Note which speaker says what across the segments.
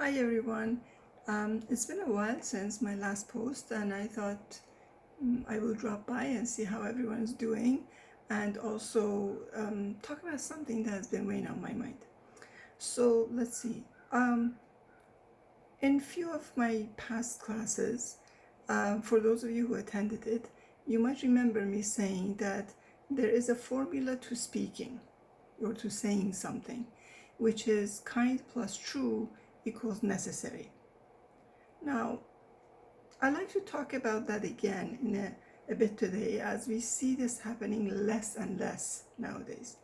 Speaker 1: Hi everyone. It's been a while since my last post, and I thought I will drop by and see how everyone's doing and also talk about something that has been weighing on my mind. So let's see. In few of my past classes, for those of you who attended it, you might remember me saying that there is a formula to speaking or to saying something, which is kind plus true equals necessary. Now, I'd like to talk about that again in a bit today as we see this happening less and less nowadays.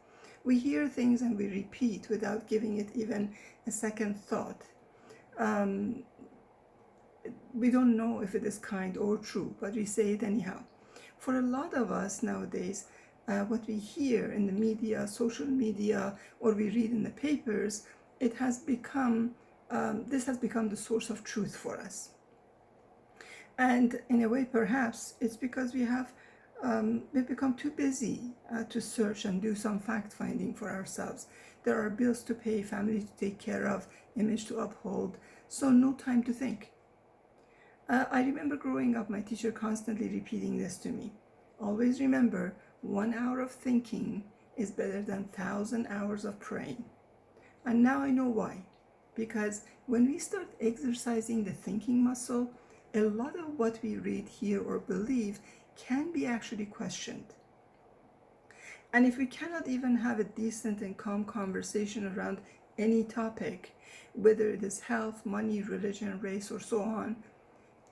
Speaker 1: We hear things and we repeat without giving it even a second thought. We don't know if it is kind or true, but we say it anyhow. For a lot of us nowadays, what we hear in the media, social media, or we read in the papers, it has become this has become the source of truth for us. And in a way, perhaps it's because we've become too busy to search and do some fact finding for ourselves. There are bills to pay, family to take care of, image to uphold, so no time to think. I remember growing up, my teacher constantly repeating this to me. Always remember, 1 hour of thinking is better than 1,000 hours of praying. And now I know why. Because when we start exercising the thinking muscle, a lot of what we read, hear, or believe can be actually questioned. And if we cannot even have a decent and calm conversation around any topic, whether it is health, money, religion, race, or so on,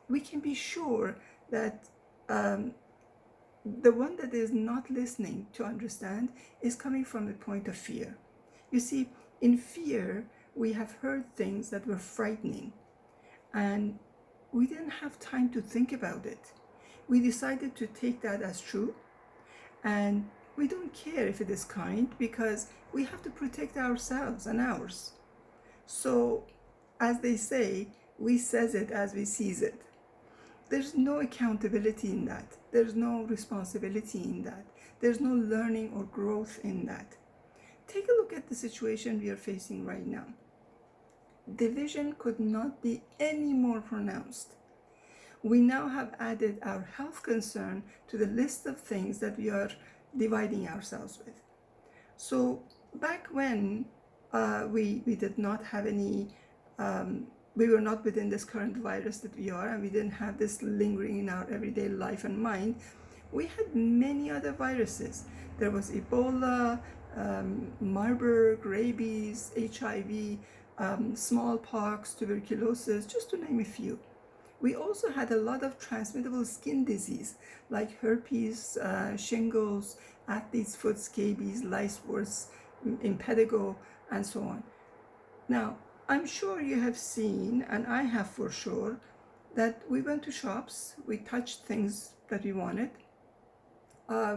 Speaker 1: we can be sure that the one that is not listening to understand is coming from a point of fear. You see, in fear, we have heard things that were frightening, and we didn't have time to think about it. We decided to take that as true, and we don't care if it is kind because we have to protect ourselves and ours. So, as they say, we says it as we sees it. There's no accountability in that. There's no responsibility in that. There's no learning or growth in that. Take a look at the situation we are facing right now. Division could not be any more pronounced. We now have added our health concern to the list of things that we are dividing ourselves with. So back when we did not have any, we were not within this current virus that we are, and we didn't have this lingering in our everyday life and mind, we had many other viruses. There was Ebola, Marburg, rabies, HIV, smallpox, tuberculosis, just to name a few. We also had a lot of transmittable skin disease like herpes, shingles, athlete's foot, scabies, lice warts, impetigo, and so on. Now, I'm sure you have seen, and I have for sure, that we went to shops, we touched things that we wanted,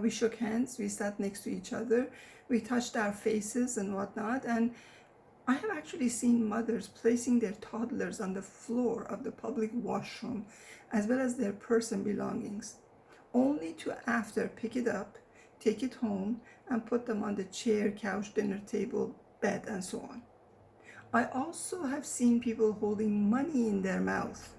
Speaker 1: we shook hands, we sat next to each other, we touched our faces and whatnot, and I have actually seen mothers placing their toddlers on the floor of the public washroom as well as their purse and belongings, only to after pick it up, take it home, and put them on the chair, couch, dinner table, bed, and so on. I also have seen people holding money in their mouth.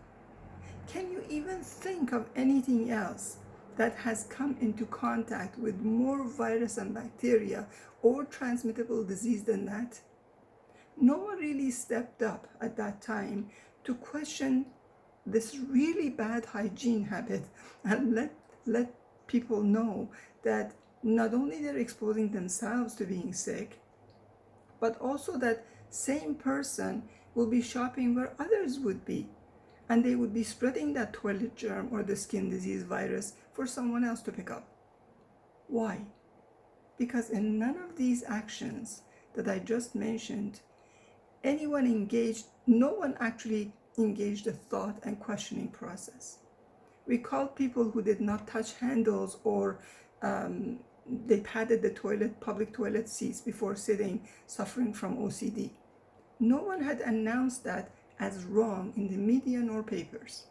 Speaker 1: Can you even think of anything else that has come into contact with more virus and bacteria or transmittable disease than that? No one really stepped up at that time to question this really bad hygiene habit and let people know that not only they're exposing themselves to being sick, but also that same person will be shopping where others would be, and they would be spreading that toilet germ or the skin disease virus for someone else to pick up. Why? Because in none of these actions that I just mentioned, anyone engaged, no one actually engaged the thought and questioning process. We called people who did not touch handles or they padded the public toilet seats before sitting, suffering from OCD. No one had announced that as wrong in the media nor papers.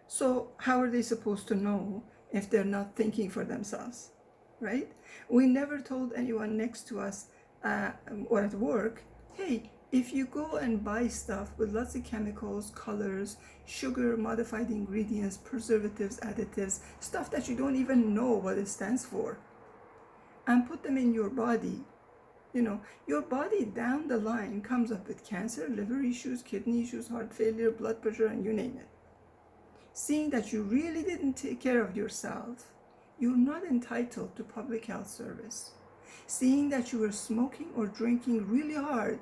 Speaker 1: So how are they supposed to know if they're not thinking for themselves, right? We never told anyone next to us or at work, hey, If you go and buy stuff with lots of chemicals, colors, sugar, modified ingredients, preservatives, additives, stuff that you don't even know what it stands for, and put them in your body, your body down the line comes up with cancer, liver issues, kidney issues, heart failure, blood pressure, and you name it. Seeing that you really didn't take care of yourself, you're not entitled to public health service. Seeing that you were smoking or drinking really hard,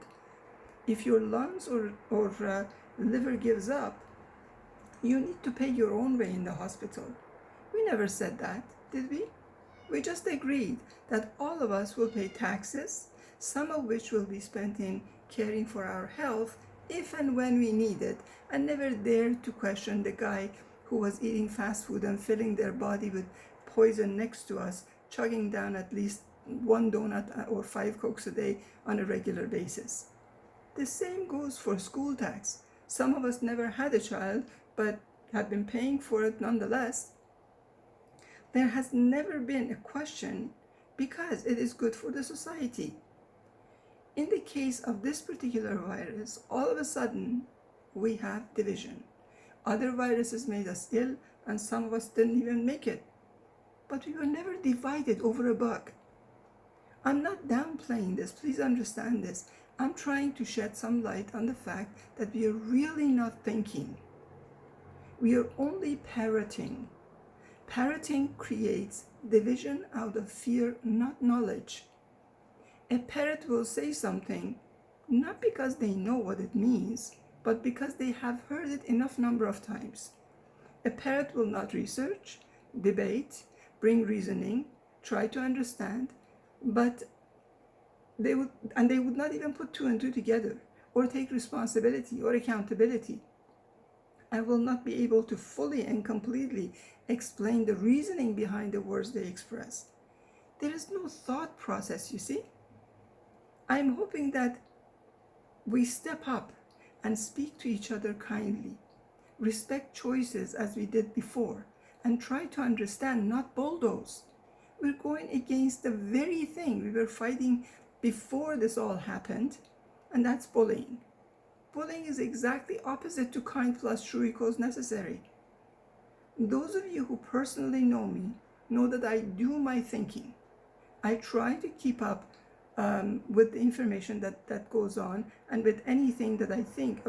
Speaker 1: if your lungs or liver gives up, you need to pay your own way in the hospital. We never said that, did we? We just agreed that all of us will pay taxes, some of which will be spent in caring for our health if and when we need it, and never dared to question the guy who was eating fast food and filling their body with poison next to us, chugging down at least one donut or 5 Cokes a day on a regular basis. The same goes for school tax. Some of us never had a child, but have been paying for it nonetheless. There has never been a question because it is good for the society. In the case of this particular virus, all of a sudden we have division. Other viruses made us ill, and some of us didn't even make it. But we were never divided over a bug. I'm not downplaying this, please understand this. I'm trying to shed some light on the fact that we are really not thinking. We are only parroting. Parroting creates division out of fear, not knowledge. A parrot will say something not because they know what it means, but because they have heard it enough number of times. A parrot will not research, debate, bring reasoning, try to understand, but they would not even put 2 and 2 together or take responsibility or accountability. I will not be able to fully and completely explain the reasoning behind the words they express. There is no thought process, you see. I'm hoping that we step up and speak to each other kindly, respect choices as we did before, and try to understand, not bulldoze. We're going against the very thing we were fighting before this all happened, and that's bullying. Bullying is exactly opposite to kind plus true equals necessary. Those of you who personally know me know that I do my thinking. I try to keep up with the information that goes on, and with anything that I think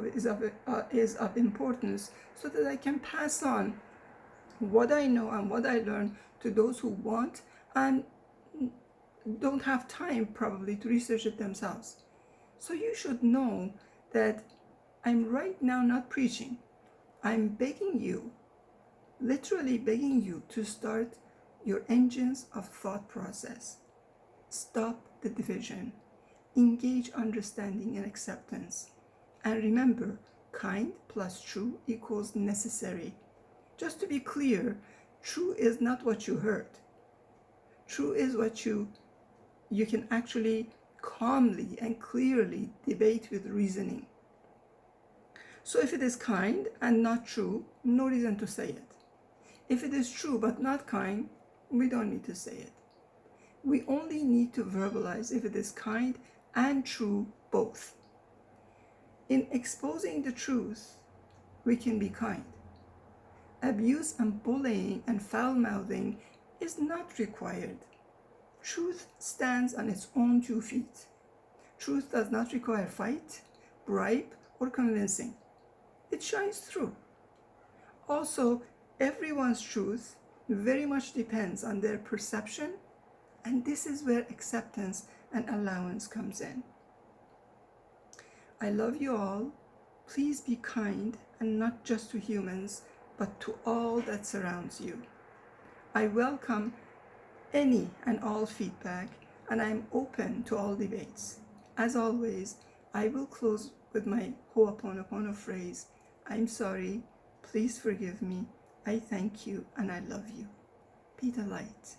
Speaker 1: is of importance, so that I can pass on what I know and what I learn to those who want and don't have time probably to research it themselves. So you should know that I'm right now not preaching. I'm begging you, literally begging you, to start your engines of thought process. Stop the division. Engage understanding and acceptance. And remember, kind plus true equals necessary. Just to be clear, true is not what you heard. True is what you can actually calmly and clearly debate with reasoning. So if it is kind and not true, no reason to say it. If it is true but not kind, we don't need to say it. We only need to verbalize if it is kind and true both. In exposing the truth, we can be kind. Abuse and bullying and foul-mouthing is not required. Truth stands on its own 2 feet. Truth does not require fight, bribe, or convincing. It shines through. Also, everyone's truth very much depends on their perception, and this is where acceptance and allowance comes in. I love you all. Please be kind, and not just to humans, but to all that surrounds you. I welcome any and all feedback, and I'm open to all debates. As always, I will close with my Ho'oponopono phrase: I'm sorry, please forgive me, I thank you, and I love you. Be the light.